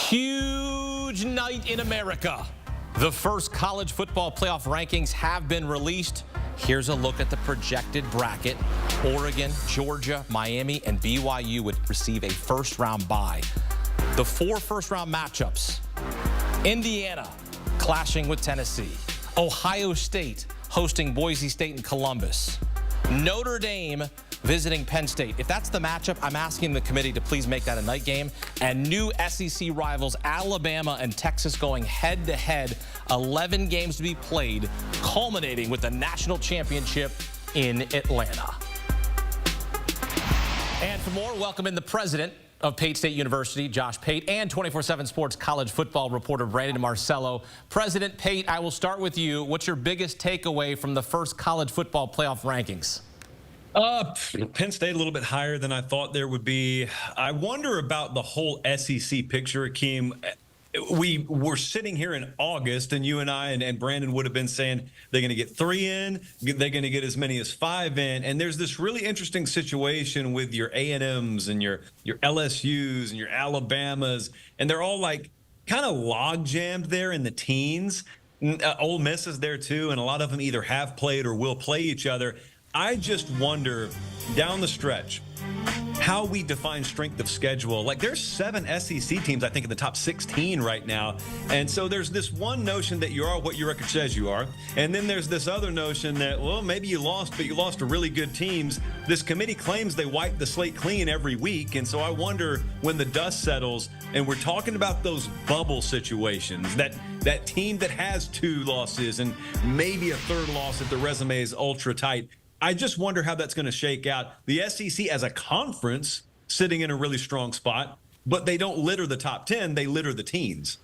Huge night in America. The first college football playoff rankings have been released. Here's a look at the projected bracket. Oregon, Georgia, Miami, and BYU would receive a first-round bye. The 4 first-round matchups: Indiana clashing with Tennessee, Ohio State hosting Boise State and Columbus, Notre Dame visiting Penn State. If that's the matchup, I'm asking the committee to please make that a night game. And new SEC rivals Alabama and Texas going head-to-head. 11 games to be played, culminating with the national championship in Atlanta. And for more, welcome in the president of Pate State University, Josh Pate, and 24/7 Sports college football reporter Brandon Marcello. President Pate, I will start with you. What's your biggest takeaway from the first college football playoff rankings? Penn State a little bit higher than I thought there would be. I wonder about the whole SEC picture, Akeem. We were sitting here in August, and you and I and Brandon would have been saying they're going to get 3 in, they're going to get as many as 5 in, and there's this really interesting situation with your A&Ms and your LSUs and your Alabamas, and they're all like kind of log jammed there in the teens. Ole Miss is there too, and a lot of them either have played or will play each other. I just wonder down the stretch how we define strength of schedule. Like, there's 7 SEC teams, I think, in the top 16 right now. And so there's this one notion that you are what your record says you are. And then there's this other notion that, well, maybe you lost, but you lost to really good teams. This committee claims they wipe the slate clean every week. And so I wonder when the dust settles and we're talking about those bubble situations, that team that has 2 losses and maybe a 3rd loss if the resume is ultra tight. I just wonder how that's going to shake out. The SEC as a conference sitting in a really strong spot, but they don't litter the top 10, they litter the teens.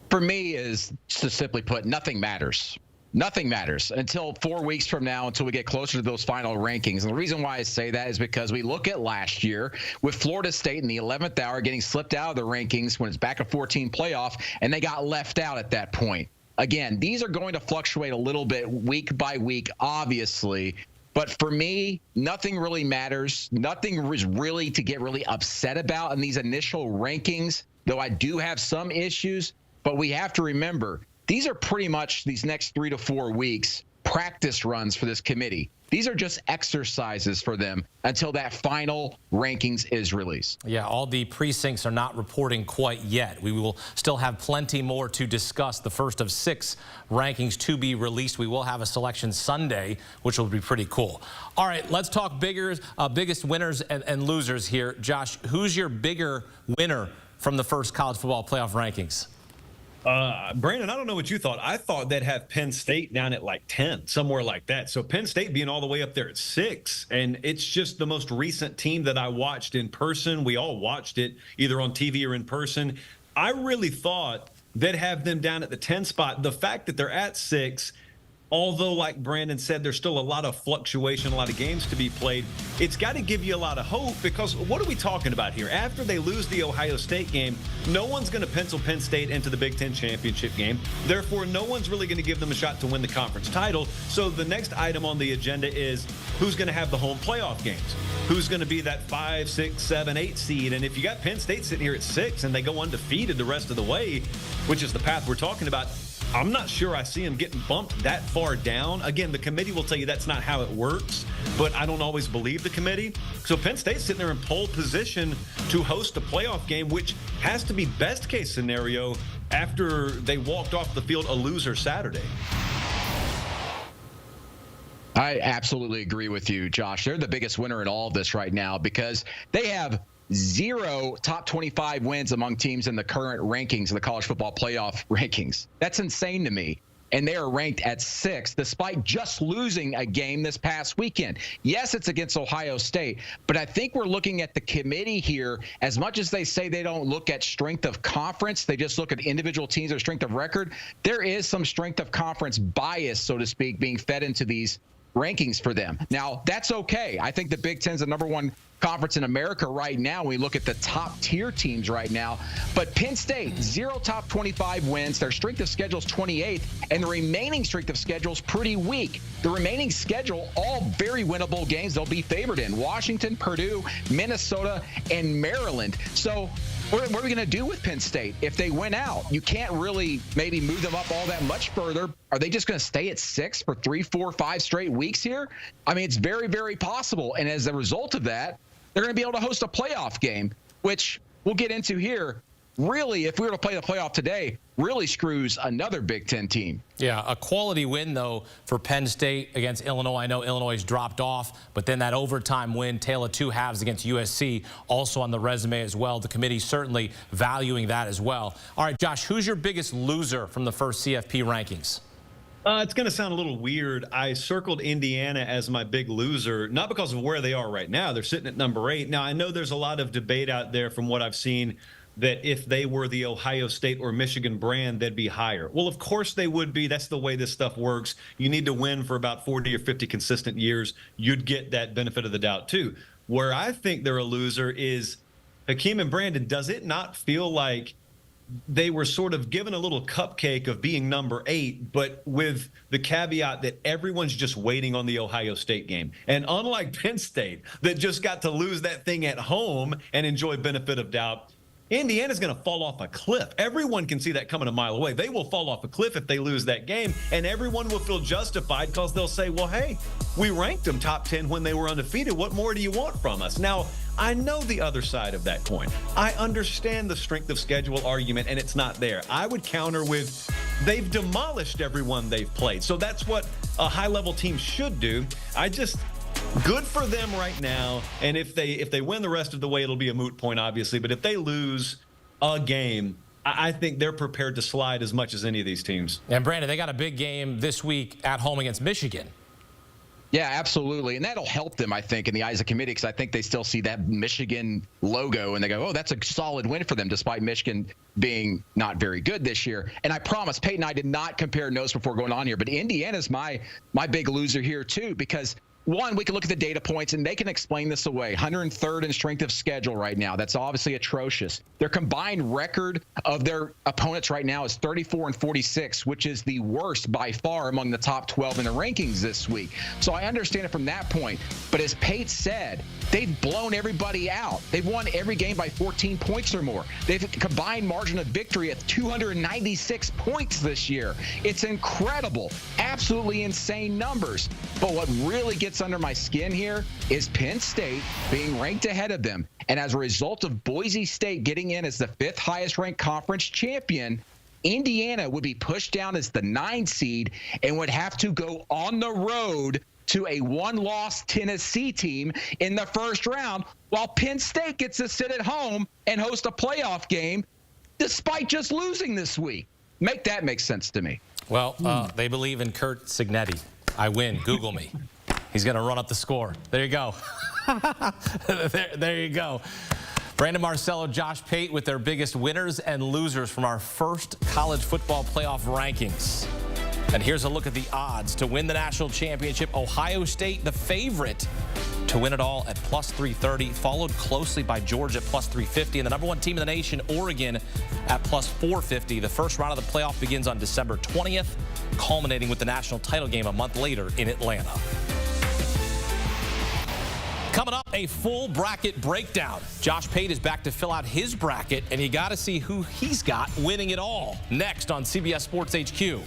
For me, is to simply put, nothing matters. Nothing matters until 4 weeks from now, until we get closer to those final rankings. And the reason why I say that is because we look at last year with Florida State in the 11th hour getting slipped out of the rankings when it's back at 14 playoff, and they got left out at that point. Again, these are going to fluctuate a little bit week by week, obviously. But for me, nothing really matters. Nothing is really to get really upset about in these initial rankings, though I do have some issues. But we have to remember, these are pretty much these next 3 to 4 weeks practice runs for this committee. These are just exercises for them until that final rankings is released. Yeah, all the precincts are not reporting quite yet. We will still have plenty more to discuss. The first of 6 rankings to be released. We will have a selection Sunday, which will be pretty cool. All right, let's talk biggest winners and losers here. Josh, who's your bigger winner from the first college football playoff rankings? Brandon, I don't know what you thought. I thought they'd have Penn State down at like 10, somewhere like that. So Penn State being all the way up there at 6, and it's just the most recent team that I watched in person. We all watched it either on TV or in person. I really thought they'd have them down at the 10 spot. The fact that they're at 6, although, like Brandon said, there's still a lot of fluctuation, a lot of games to be played, it's got to give you a lot of hope, because what are we talking about here? After they lose the Ohio State game, no one's going to pencil Penn State into the Big Ten championship game. Therefore, no one's really going to give them a shot to win the conference title. So the next item on the agenda is who's going to have the home playoff games? Who's going to be that 5, 6, 7, 8 seed? And if you got Penn State sitting here at 6 and they go undefeated the rest of the way, which is the path we're talking about, I'm not sure I see them getting bumped that far down. Again, the committee will tell you that's not how it works, but I don't always believe the committee. So Penn State's sitting there in pole position to host a playoff game, which has to be best case scenario after they walked off the field a loser Saturday. I absolutely agree with you, Josh. They're the biggest winner in all of this right now because they have 0 top 25 wins among teams in the current rankings of the college football playoff rankings. That's insane to me. And they are ranked at 6 despite just losing a game this past weekend. Yes, it's against Ohio State, but I think we're looking at the committee here. As much as they say they don't look at strength of conference, they just look at individual teams or strength of record. There is some strength of conference bias, so to speak, being fed into these rankings for them. Now, that's okay. I think the Big Ten's the #1 conference in America right now. We look at the top tier teams right now. But Penn State, 0 top 25 wins. Their strength of schedule is 28th, and the remaining strength of schedule is pretty weak. The remaining schedule, all very winnable games they'll be favored in: Washington, Purdue, Minnesota, and Maryland. So what are we going to do with Penn State if they win out? You can't really maybe move them up all that much further. Are they just going to stay at 6 for 3, 4, 5 straight weeks here? I mean, it's very, very possible. And as a result of that, they're going to be able to host a playoff game, which we'll get into here. Really, if we were to play the playoff today, really screws another Big Ten team. Yeah, a quality win, though, for Penn State against Illinois. I know Illinois has dropped off, but then that overtime win, tale of two halves against USC, also on the resume as well. The committee certainly valuing that as well. All right, Josh, who's your biggest loser from the first CFP rankings? It's going to sound a little weird. I circled Indiana as my big loser, not because of where they are right now. They're sitting at number 8. Now, I know there's a lot of debate out there from what I've seen that if they were the Ohio State or Michigan brand, they'd be higher. Well, of course they would be. That's the way this stuff works. You need to win for about 40 or 50 consistent years. You'd get that benefit of the doubt, too. Where I think they're a loser is Hakeem and Brandon. Does it not feel like they were sort of given a little cupcake of being number 8, but with the caveat that everyone's just waiting on the Ohio State game? And unlike Penn State, that just got to lose that thing at home and enjoy benefit of doubt, Indiana's going to fall off a cliff. Everyone can see that coming a mile away. They will fall off a cliff if they lose that game, and everyone will feel justified because they'll say, well, hey, we ranked them top 10 when they were undefeated. What more do you want from us? Now, I know the other side of that coin. I understand the strength of schedule argument, and it's not there. I would counter with they've demolished everyone they've played. So that's what a high-level team should do. Good for them right now, and if they win the rest of the way, it'll be a moot point, obviously. But if they lose a game, I think they're prepared to slide as much as any of these teams. And Brandon, they got a big game this week at home against Michigan. Yeah, absolutely. And that'll help them, I think, in the eyes of the committee, because I think they still see that Michigan logo and they go, oh, that's a solid win for them, despite Michigan being not very good this year. And I promise, Pate and I did not compare notes before going on here, but Indiana's my big loser here, too, because one, we can look at the data points, and they can explain this away. 103rd in strength of schedule right now. That's obviously atrocious. Their combined record of their opponents right now is 34-46, which is the worst by far among the top 12 in the rankings this week. So I understand it from that point. But as Pate said, they've blown everybody out. They've won every game by 14 points or more. They've a combined margin of victory at 296 points this year. It's incredible. Absolutely insane numbers. But what really gets under my skin here is Penn State being ranked ahead of them. And as a result of Boise State getting in as the 5th highest ranked conference champion, Indiana would be pushed down as the 9 seed and would have to go on the road to a 1-loss Tennessee team in the first round, while Penn State gets to sit at home and host a playoff game despite just losing this week. Make that make sense to me. Well, they believe in Kurt Cignetti. I win. Google me. He's going to run up the score. There you go. there you go. Brandon Marcello, Josh Pate with their biggest winners and losers from our first college football playoff rankings. And here's a look at the odds to win the national championship. Ohio State, the favorite to win it all at plus 330, followed closely by Georgia at plus 350, and the number 1 team in the nation, Oregon, at plus 450. The first round of the playoff begins on December 20th, culminating with the national title game a month later in Atlanta. Coming up, a full bracket breakdown. Josh Pate is back to fill out his bracket, and you got to see who he's got winning it all. Next on CBS Sports HQ.